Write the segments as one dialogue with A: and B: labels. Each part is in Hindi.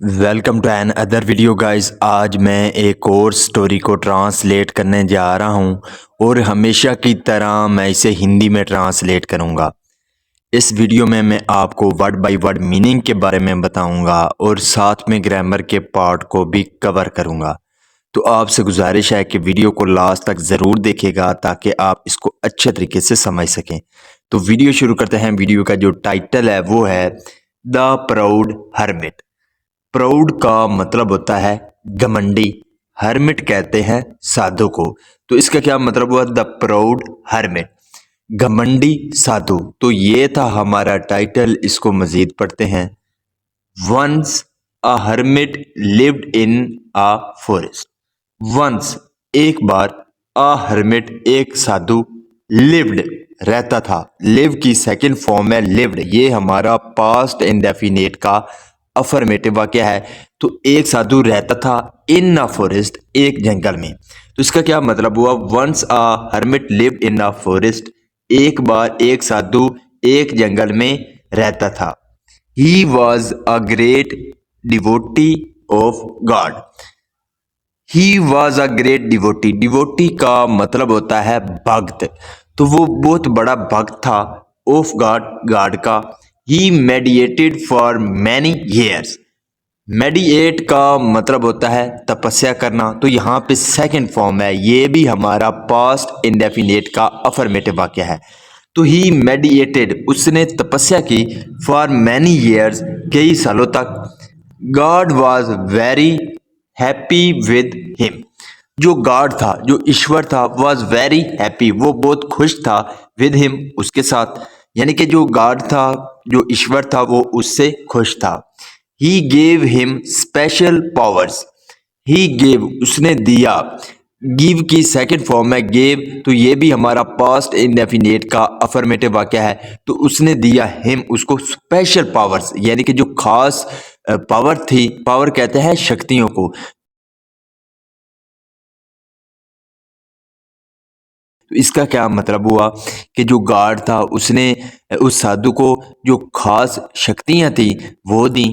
A: Welcome to another video guys. आज मैं एक और स्टोरी को ट्रांसलेट करने जा रहा हूँ और हमेशा की तरह मैं इसे हिंदी में ट्रांसलेट करूँगा। इस वीडियो में मैं आपको वर्ड बाय वर्ड मीनिंग के बारे में बताऊँगा और साथ में ग्रामर के पार्ट को भी कवर करूँगा। तो आपसे गुजारिश है कि वीडियो को लास्ट तक ज़रूर देखिएगा ताकि आप इसको अच्छे तरीके से समझ सकें। तो वीडियो शुरू करते हैं। वीडियो का जो टाइटल है वो है द प्राउड हर्मिट। प्राउड का मतलब होता है घमंडी, हर्मिट कहते हैं साधु को। तो इसका क्या मतलब हुआ? द प्राउड हर्मिट, घमंडी साधु। तो ये था हमारा टाइटल। इसको मजीद पढ़ते हैं। Once a hermit lived in a forest. Once एक बार, अ हर्मिट एक साधु, लिव्ड रहता था। लिव की सेकंड फॉर्म है लिव्ड। ये हमारा पास्ट इंडेफिनिट का अफर्मेटिव वाक्य है। तो एक साधु रहता था इन अ फॉरेस्ट, एक जंगल में। तो इसका क्या मतलब हुआ? Once a hermit lived in a forest, एक बार एक साधु एक जंगल में रहता था। He was a great devotee of God. He was a great devotee. Devotee का मतलब होता है भक्त। तो वो बहुत बड़ा भक्त था ऑफ गॉड, गॉड का। He meditated for many years. Meditate का मतलब होता है तपस्या करना। तो यहाँ पे सेकंड फॉर्म है। ये भी हमारा पास्ट इंडेफिनिट का अफर्मेटिव वाक्य है। तो ही मेडिएटेड, उसने तपस्या की, फॉर मैनी ईयर्स, कई सालों तक। God was very happy with him. जो गॉड था, जो ईश्वर था, वॉज वेरी हैप्पी, वो बहुत खुश था, विद हिम, उसके साथ। यानी कि जो गॉड था, जो ईश्वर था, वो उससे खुश था। He gave him special powers. He gave, उसने दिया। गिव की सेकंड फॉर्म है गेव। तो ये भी हमारा पास्ट इंडेफिनिट का अफर्मेटिव वाक्य है। तो उसने दिया हिम, उसको स्पेशल पावर्स, यानी कि जो खास पावर थी। पावर कहते हैं शक्तियों को। तो इसका क्या मतलब हुआ कि जो गार्ड था उसने उस साधु को जो खास शक्तियां थी वो दी।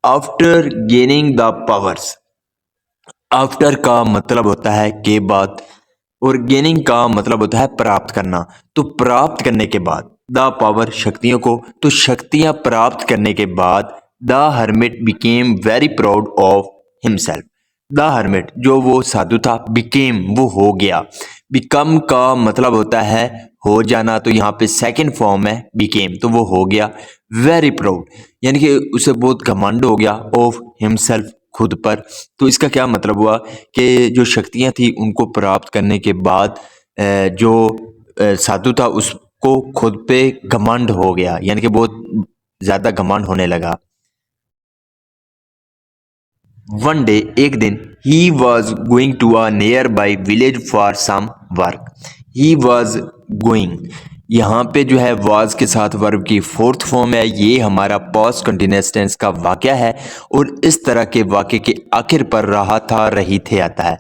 A: After gaining the powers. After का मतलब होता है के बाद और गेनिंग का मतलब होता है प्राप्त करना। तो प्राप्त करने के बाद, द पावर शक्तियों को, तो शक्तियां प्राप्त करने के बाद the hermit became very proud of himself. The hermit, जो वो साधु था, बिकेम, वो हो गया। बिकम का मतलब होता है हो जाना। तो यहाँ पे सेकंड फॉर्म है बिकेम, तो वो हो गया। वेरी प्राउड, यानी कि उसे बहुत घमंड हो गया, ऑफ हिमसेल्फ, खुद पर। तो इसका क्या मतलब हुआ कि जो शक्तियां थी उनको प्राप्त करने के बाद जो साधु था उसको खुद पे घमंड हो गया, यानी कि बहुत ज्यादा घमंड होने लगा। वन डे, एक दिन, he was going to a nearby village for some work. He was going, यहाँ पे जो है वाज के साथ वर्ब की फोर्थ फॉर्म है। ये हमारा पास्ट कंटिन्यूअस टेंस का वाक्य है और इस तरह के वाक्य के आखिर पर रहा था, रही थे आता है।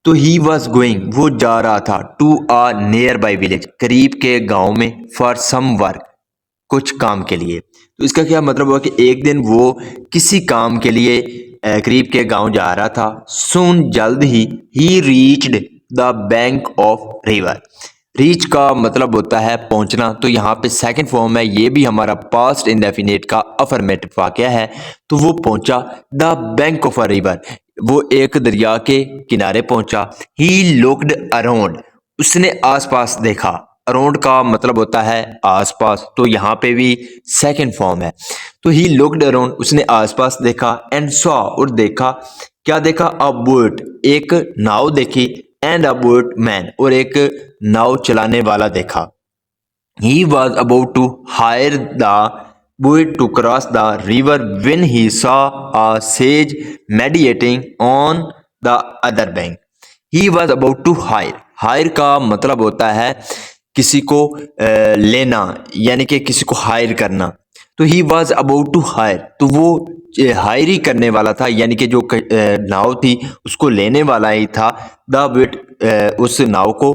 A: तो ही वॉज गोइंग, वो जा रहा था, to a nearby village, करीब के गांव में, फॉर सम वर्क, कुछ काम के लिए। तो इसका क्या मतलब हुआ कि एक दिन वो किसी काम के लिए करीब के गांव जा रहा था। सून, जल्द ही reached the bank of river. Reach का मतलब होता है पहुंचना। तो यहाँ पे सेकंड फॉर्म है। ये भी हमारा पास्ट इंडेफिनिट का अफर्मेटिव वाक्य है। तो वो पहुंचा, the bank of a river, वो एक दरिया के किनारे पहुंचा। ही लुक्ड अराउंड, उसने आसपास देखा। अराउंड का मतलब होता है आसपास। तो यहाँ पे भी सेकंड फॉर्म है। तो ही लुक्ड अराउंड, उसने आसपास देखा। एंड सॉ, और देखा, क्या देखा? अ बोट, एक नाव देखी। एंड अ बोट मैन, और एक नाव चलाने वाला देखा। He was about to hire the boat to cross the river when he saw a sage meditating on the other bank. He was about to hire. Hire का मतलब होता है किसी को लेना, यानी कि किसी को हायर करना। तो he was about to hire, तो वो हायर ही करने वाला था, यानी कि जो नाव थी उसको लेने वाला ही था। द बोट, उस नाव को,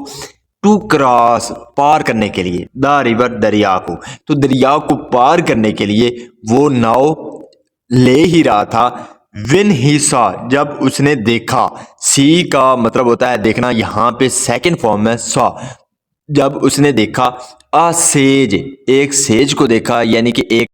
A: टू क्रॉस, पार करने के लिए, द रिवर, दरिया को। तो दरिया को पार करने के लिए वो नाव ले ही रहा था When he saw, जब उसने देखा, सी का मतलब होता है देखना, यहाँ पे सेकंड फॉर्म है saw। जब उसने देखा, अ सेज, एक सेज को देखा, यानी कि एक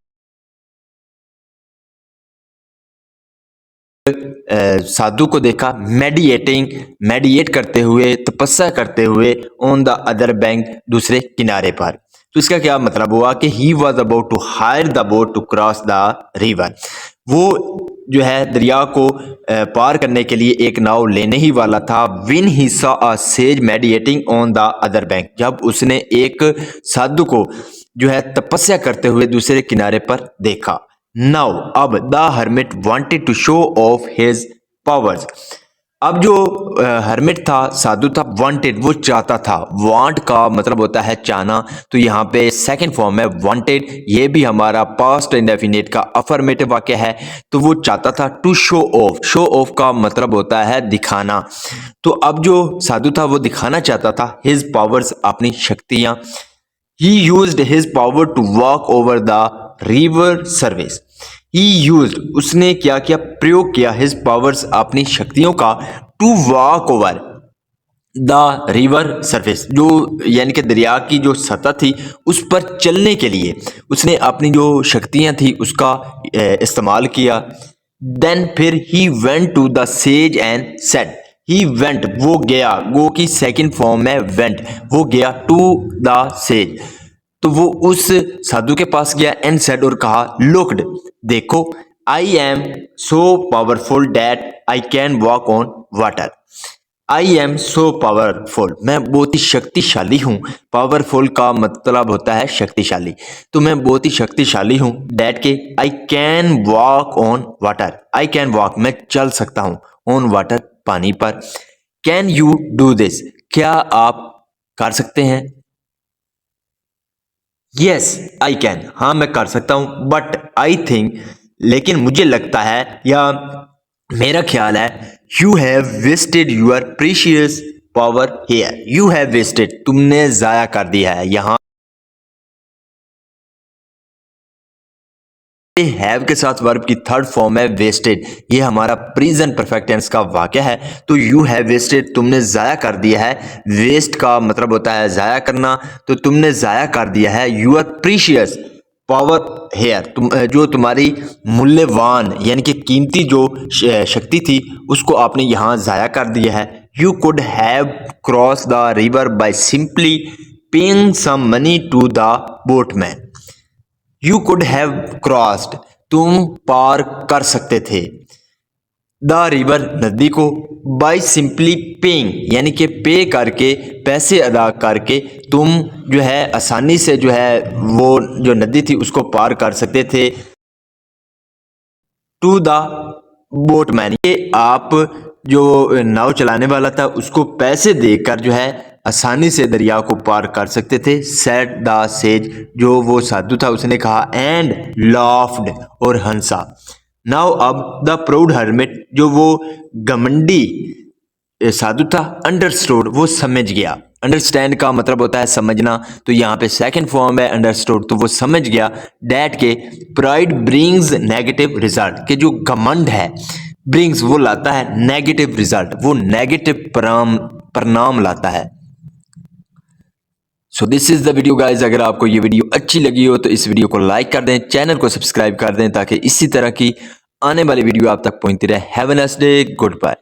A: साधु को देखा, मेडिएट करते हुए, तपस्या करते हुए, ऑन द अदर बैंक, दूसरे किनारे पर। तो इसका क्या मतलब हुआ कि he was about to hire the boat to cross the river. वो जो है दरिया को पार करने के लिए एक नाव लेने ही वाला था। Win he saw a says mediating on the other bank, जब उसने एक साधु को जो है तपस्या करते हुए दूसरे किनारे पर देखा। नाउ अब the hermit wanted to show off his powers. अब जो हर्मिट था, साधु था, वांटेड वो चाहता था। वांट का मतलब होता है चाहना, तो यहाँ पे सेकंड फॉर्म है वांटेड। ये भी हमारा पास्ट इंडेफिनिट का अफर्मेटिव वाक्य है। तो वो चाहता था to show off. Show off का मतलब होता है दिखाना। तो अब जो साधु था वो दिखाना चाहता था हिज पावर्स, अपनी शक्तियां। He used his power to walk over the river surface. He used, उसने क्या किया, प्रयोग किया, his powers, अपनी शक्तियों का, to walk over the river surface, जो यानी कि दरिया की जो सतह थी उस पर चलने के लिए उसने अपनी जो शक्तियां थी उसका इस्तेमाल किया। देन फिर he went to the sage and said. He went, वो गया, गो की सेकंड फॉर्म में वेंट, वो गया टू द सेज, तो वो उस साधु के पास गया, एंड सेड, और कहा, लुक्ड, देखो, I am so powerful that I can walk on water. I am so powerful, मैं बहुत ही शक्तिशाली हूँ। पावरफुल का मतलब होता है शक्तिशाली, तो मैं बहुत ही शक्तिशाली हूँ। डैट के, I can walk on water, I can walk, मैं चल सकता हूँ, ऑन वाटर, पानी पर। कैन यू डू दिस, क्या आप कर सकते हैं? यस आई कैन, हाँ मैं कर सकता हूँ। बट आई थिंक, लेकिन मुझे लगता है या मेरा ख्याल है, you have wasted your precious power here. You have wasted, तुमने जाया कर दिया है। यहाँ हैव के साथ वर्ब की थर्ड फॉर्म है वेस्टेड। ये हमारा प्रेजेंट परफेक्ट टेंस का वाक्य है। तो यू हैव वेस्टेड, तुमने जाया कर दिया है। वेस्ट का मतलब होता है जाया करना, तो तुमने जाया कर दिया है यूर प्रीशियस पावर हेयर, जो तुम्हारी मूल्यवान यानी कि कीमती जो शक्ति थी उसको आपने यहाँ जाया कर दिया है। You could have cross the river by simply paying some money to the boatman. You could have crossed, तुम पार कर सकते थे, द रिवर, नदी को, बाय सिंपली पेइंग, यानी कि पे करके, पैसे अदा करके तुम जो है आसानी से जो है वो जो नदी थी उसको पार कर सकते थे। टू द बोटमैन, ये आप जो नाव चलाने वाला था उसको पैसे देकर जो है आसानी से दरिया को पार कर सकते थे। सेड द सेज, जो वो साधु था उसने कहा, एंड लॉफ्ड, और हंसा। नाउ अब द प्राउड हर्मिट, जो वो घमंडी साधु था, अंडरस्टूड, वो समझ गया। अंडरस्टैंड का मतलब होता है समझना, तो यहाँ पे सेकंड फॉर्म है अंडरस्टूड, तो वो समझ गया। डैट के, प्राइड ब्रिंग्स नेगेटिव रिजल्ट, के जो घमंड है, ब्रिंग्स वो लाता है नेगेटिव रिजल्ट, वो नेगेटिव परिणाम लाता है। So this is the video guys. अगर आपको ये वीडियो अच्छी लगी हो तो इस वीडियो को लाइक कर दें, चैनल को सब्सक्राइब कर दें, ताकि इसी तरह की आने वाली वीडियो आप तक पहुंचती रहे। Have a nice day, good bye.